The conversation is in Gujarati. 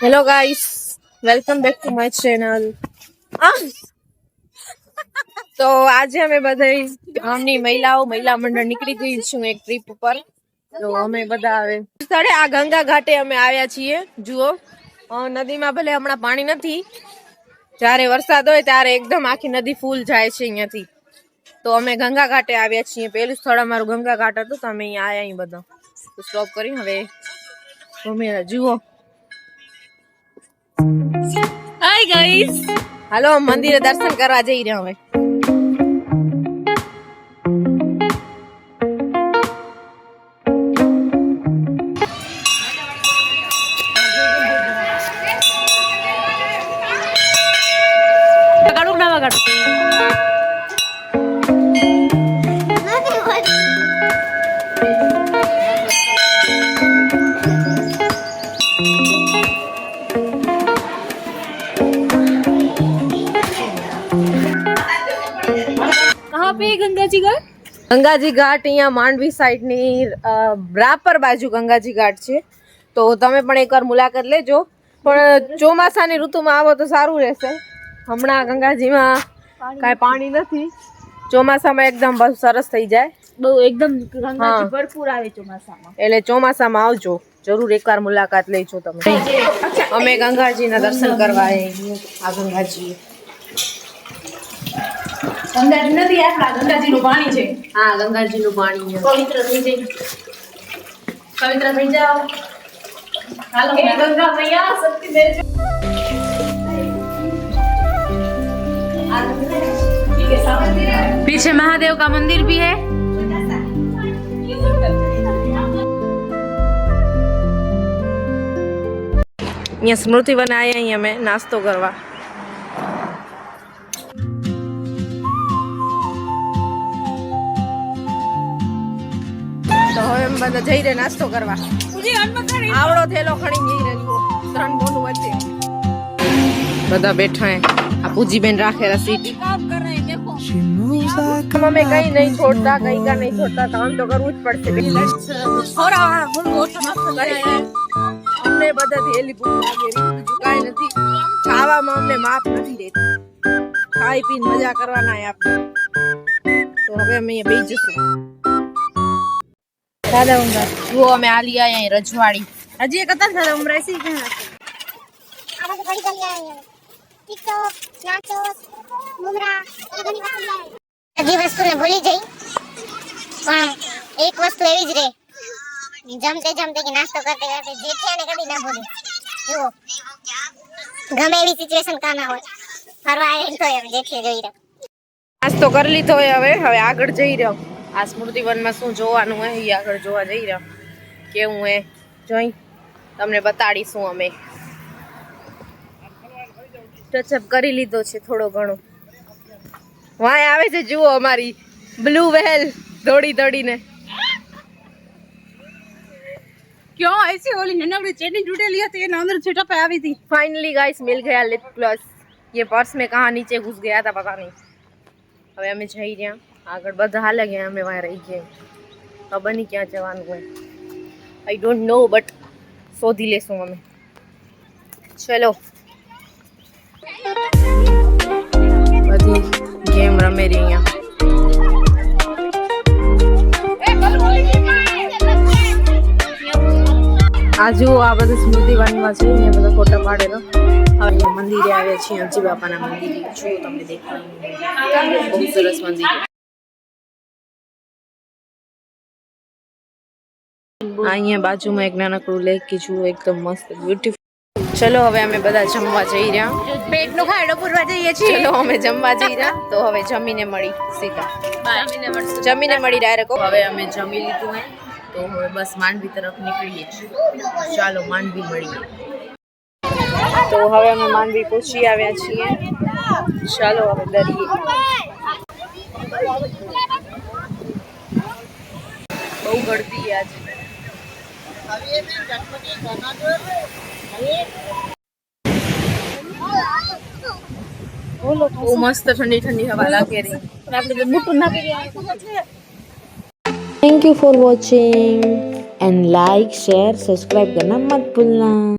Hello guys, welcome back to my channel. તો આજે અમે બધા ગામની મહિલા મંડળ નીકળી ગઈ છું એક ટ્રીપ ઉપર. તો અમે બધા હવે સ્થળે આ ગંગા ઘાટે અમે આવ્યા છીએ. જુઓ, નદીમાં ભલે હમણાં પાણી નથી, જ્યારે વરસાદ હોય ત્યારે એકદમ આખી નદી ફૂલ જાય છે અહીંયાથી. તો અમે ગંગા ઘાટે આવ્યા છીએ. પહેલું સ્થળ અમારું ગંગા ઘાટ હતું, તો અમે અહીંયા આવ્યા. અહીં બધા સ્ટોપ કરી હવે ઘૂમેરા. જુઓ, હાય ગાઈસ, હાલો મંદિરે દર્શન કરવા જઈ રહ્યા હવે. ગંગાજી ઘાટ અહીંયા માંડવી સાઈડ ની બરાબર બાજુ ગંગાજી ઘાટ છે. તો તમે પણ એકવાર મુલાકાત લેજો. પણ ચોમાસાની ઋતુમાં આવો તો સારું રહેશે. હમણાં ગંગાજીમાં કાંઈ પાણી નથી. ચોમાસામાં એકદમ બહુ સરસ થઈ જાય. બહુ એકદમ ગંગાજી ભરપૂર આવે ચોમાસામાં. એટલે ચોમાસામાં આવજો, જરૂર એકવાર મુલાકાત લેજો તમે. અમે ગંગાજીના દર્શન કરવા આ ગંગાજી નથી, આપણા ગંગાજીનું પાણી છે. હા, ગંગાજીનું પાણી પવિત્ર થઈ જાય, પવિત્ર થઈ જાઓ. હાલો ગંગા મૈયા શક્તિ દેજો. पीछे महादेव का मंदिर भी है. અહીંયા સ્મૃતિ વન આયા. અહીંયા અમે નાસ્તો કરવા. તો હવે અમે બધા જઈ રહ્યા નાસ્તો કરવા. આવડો થેલો ખણી જઈ રહ્યો. 3 બોનું વચ્ચે બધા બેઠા હે. આ પૂજીબેન રાખેલા સીટ. અમે કઈ નહીં છોડતા, કઈ કા નહીં છોડતા. કામ તો કરવું જ પડશે. અમને બધાથી હેલી ભૂખ લાગે, બીજું કાંઈ નથી. ખાવામાં અમને માફ નથી દેતી. ખાઈ પીને મજા કરવાના આપણે. તો હવે અમે અહીંયા બેસી જશું. દાદા ઊંઘા જુઓ, અમે આલી આયા અહીં રજવાડી. હજી એક હતા દાદા ઉમરા સી ક્યાં બધી વસ્તુને ભૂલી જઈ, પણ એક વસ્તુ એવી જ રહે, જમતે જમતે કે નાસ્તો કરતે કરતે જેઠિયાને કદી ના ભૂલી. જુઓ, ગમે એવી સિચ્યુએશન કાં ના હોય, ફરવા આવી તો હવે જેઠીએ જોઈ રહ્યો. નાસ્તો કરી લીધો હોય. હવે આગળ જઈ રહ્યો. આ સ્મૃતિ વનમાં શું જોવાનું હોય એ આગળ જોવા જઈ રહ્યો. કેવું હે જોઈ તમને બતાડીશું. અમે ટચઅપ કરી લીધો છે થોડો ઘણો. વાય આવે છે, જુઓ અમારી બ્લુ વ્હેલ દોડી દોડીને. क्यों ऐसे वाली नन्ही चटनी टूटेली थी, एना अंदर छीटा पे आई थी. फाइनली गाइस मिल गया लिप ग्लॉस. ये पर्स में कहाँ नीचे घुस गया था पता नहीं. હવે અમે જઈ રહ્યા આગળ. બધા હાલે ગયા, અમે વાય રહી ગયા. ખબર નહીં ક્યાં જવાનું હોય. આઈ ડોન્ટ નો, બટ શોધી લેશું અમે. ચલો, બધી ગેમ રમે રહી અહીંયા. આ જુઓ, આ બધું સ્મૃતિ વનમાં છે. અહીંયા બધા ફોટા પાડેલો. હવે અહીંયા મંદિરે આવ્યા છીએ, અજી બાપાના મંદિરે. જો તમને દેખાય, બહુ સરસ મંદિર. અહીંયા બાજુમાં એક નાનકડું લેક કે જુઓ, એકદમ મસ્ત બ્યુટીફુલ. ચલો, હવે અમે બધા જમવા જઈ રહ્યા. પેટનો ખાડો પૂરવા જઈએ છીએ. ચલો, અમે જમવા જઈ રહ્યા. તો હવે જમીને મળી સીધા. જમીને મળી ડાયરેક્ટ. હવે અમે જમી લીધું હે, તો હવે બસ માંડવી તરફ નીકળીએ છીએ. ચાલો માંડવી મળીએ. તો હવે અમે માંડવી પહોંચી આવ્યા છીએ. ચાલો હવે દરિયે. બહુ ગળદી આજે. બહુ મસ્ત ઠંડી ઠંડી હવા લાગે રહી. આપણે મોટું ના કરીએ. Thank you for watching and like, share, subscribe करना मत भूलना.